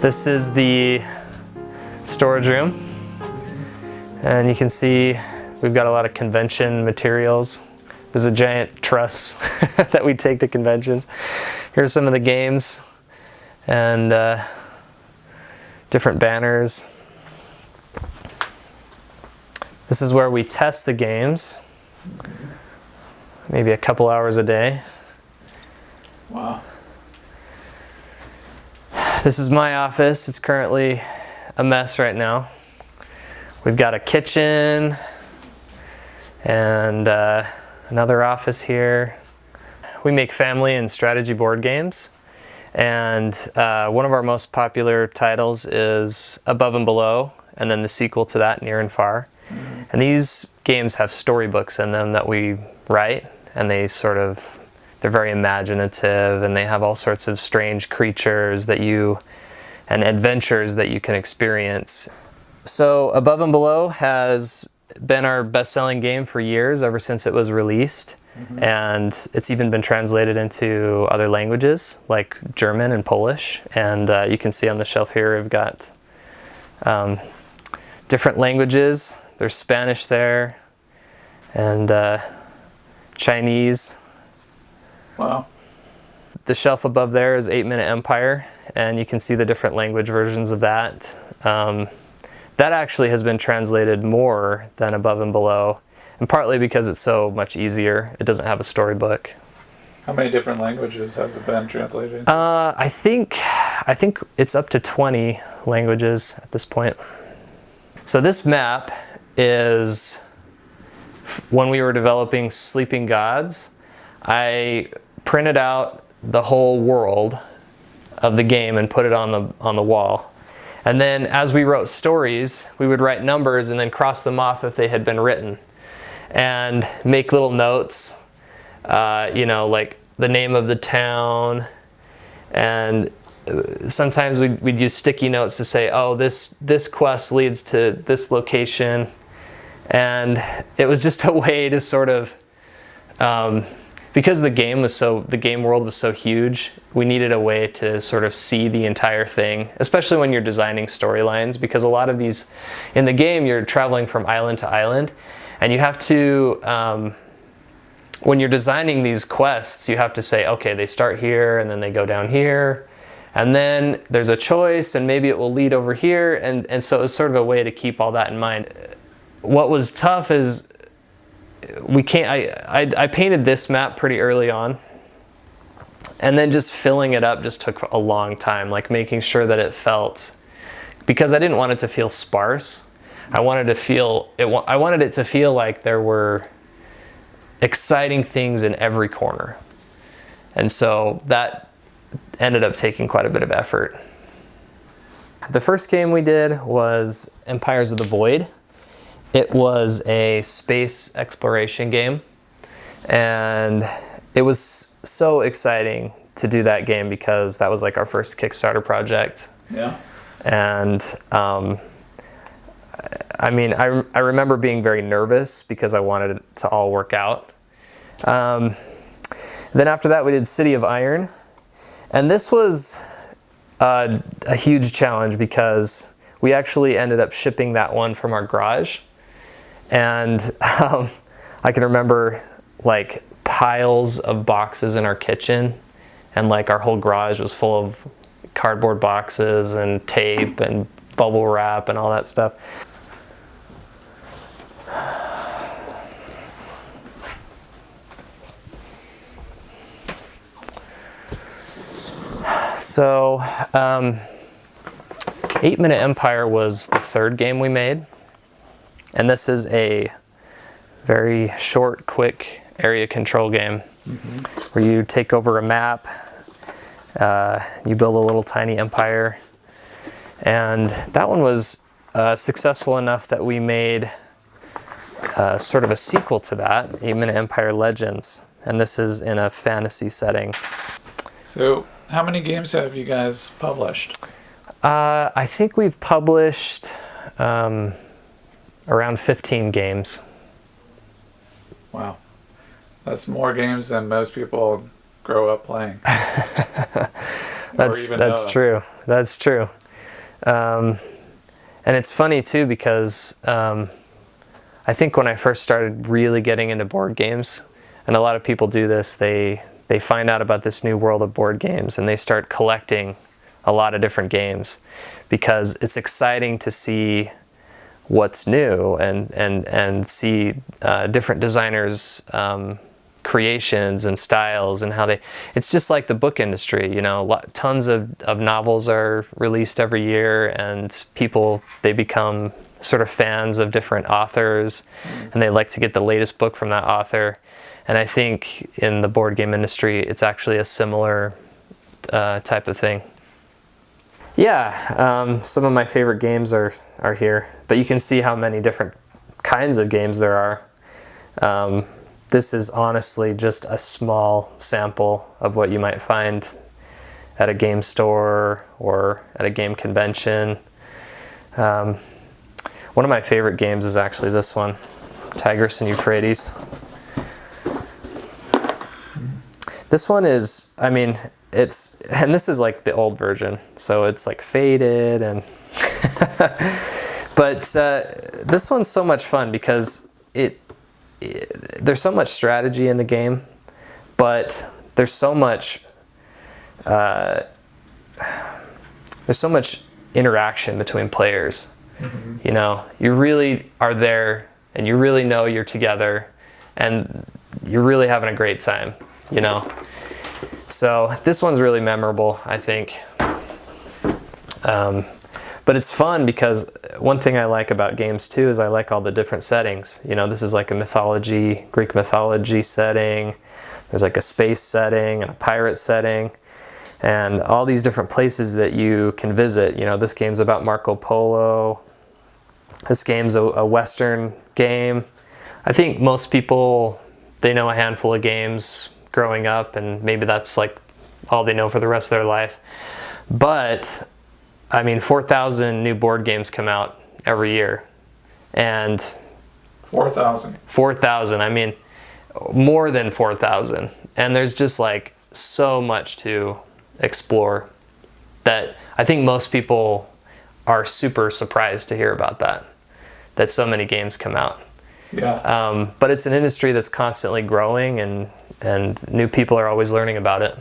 This is the storage room, and you can see we've got a lot of convention materials. There's a giant truss that we take to conventions. Here's some of the games and different banners. This is where we test the games, maybe a couple hours a day. Wow. This is my office. It's currently a mess right now. We've got a kitchen and another office here. We make family and strategy board games, and one of our most popular titles is Above and Below, and then the sequel to that, Near and Far. And these games have storybooks in them that we write, and they're very imaginative, and they have all sorts of strange creatures and adventures that you can experience. So Above and Below has been our best-selling game for years, ever since it was released. And it's even been translated into other languages like German and Polish. And you can see on the shelf here we've got different languages. There's Spanish there and Chinese. Wow. The shelf above there is 8-Minute Empire, and you can see the different language versions of that. That actually has been translated more than Above and Below, and partly because it's so much easier. It doesn't have a storybook. How many different languages has it been translated into? I think it's up to 20 languages at this point. So this map is, when we were developing Sleeping Gods, I printed out the whole world of the game and put it on the wall. And then as we wrote stories, we would write numbers and then cross them off if they had been written, and make little notes, like the name of the town. And sometimes we'd use sticky notes to say, oh, this quest leads to this location. And it was just a way to sort of, because the game world was so huge, we needed a way to sort of see the entire thing, especially when you're designing storylines, because a lot of these, in the game, you're traveling from island to island, and you have to, when you're designing these quests, you have to say, okay, they start here, and then they go down here, and then there's a choice, and maybe it will lead over here, and so it was sort of a way to keep all that in mind. What was tough is I painted this map pretty early on, and then just filling it up just took a long time, like making sure that it felt, because I didn't want it to feel sparse. I wanted it to feel like there were exciting things in every corner. And so that ended up taking quite a bit of effort. The first game we did was Empires of the Void. It was a space exploration game, and it was so exciting to do that game because that was like our first Kickstarter project. Yeah. And I remember being very nervous because I wanted it to all work out. Then after that we did City of Iron, and this was a huge challenge because we actually ended up shipping that one from our garage. And I can remember like piles of boxes in our kitchen, and like our whole garage was full of cardboard boxes and tape and bubble wrap and all that stuff. So 8-Minute Empire was the third game we made. And this is a very short, quick area control game where you take over a map, you build a little tiny empire. And that one was successful enough that we made sort of a sequel to that, 8-Minute Empire Legends. And this is in a fantasy setting. So how many games have you guys published? I think we've published around 15 games. Wow. That's more games than most people grow up playing. That's true. That's true. And it's funny too because I think when I first started really getting into board games, and a lot of people do this, they find out about this new world of board games and they start collecting a lot of different games because it's exciting to see what's new and see different designers' creations and styles and how it's just like the book industry, you know, tons of novels are released every year and people, they become sort of fans of different authors and they like to get the latest book from that author. And I think in the board game industry, it's actually a similar type of thing. Yeah, some of my favorite games are here, but you can see how many different kinds of games there are. This is honestly just a small sample of what you might find at a game store or at a game convention. One of my favorite games is actually this one, Tigris and Euphrates. This one is, I mean, and this is like the old version, so it's like faded and but this one's so much fun because there's so much strategy in the game, but there's so much interaction between players. Mm-hmm. You know, you really are there and you really know you're together and you're really having a great time, you know. So this one's really memorable, I think. But it's fun because one thing I like about games too is I like all the different settings. You know, this is like a Greek mythology setting. There's like a space setting and a pirate setting and all these different places that you can visit. You know, this game's about Marco Polo. This game's a Western game. I think most people, they know a handful of games growing up and maybe that's like all they know for the rest of their life. But I mean, 4,000 new board games come out every year. And 4,000. 4,000, I mean, more than 4,000. And there's just like so much to explore that I think most people are super surprised to hear about that so many games come out. Yeah. But it's an industry that's constantly growing and new people are always learning about it.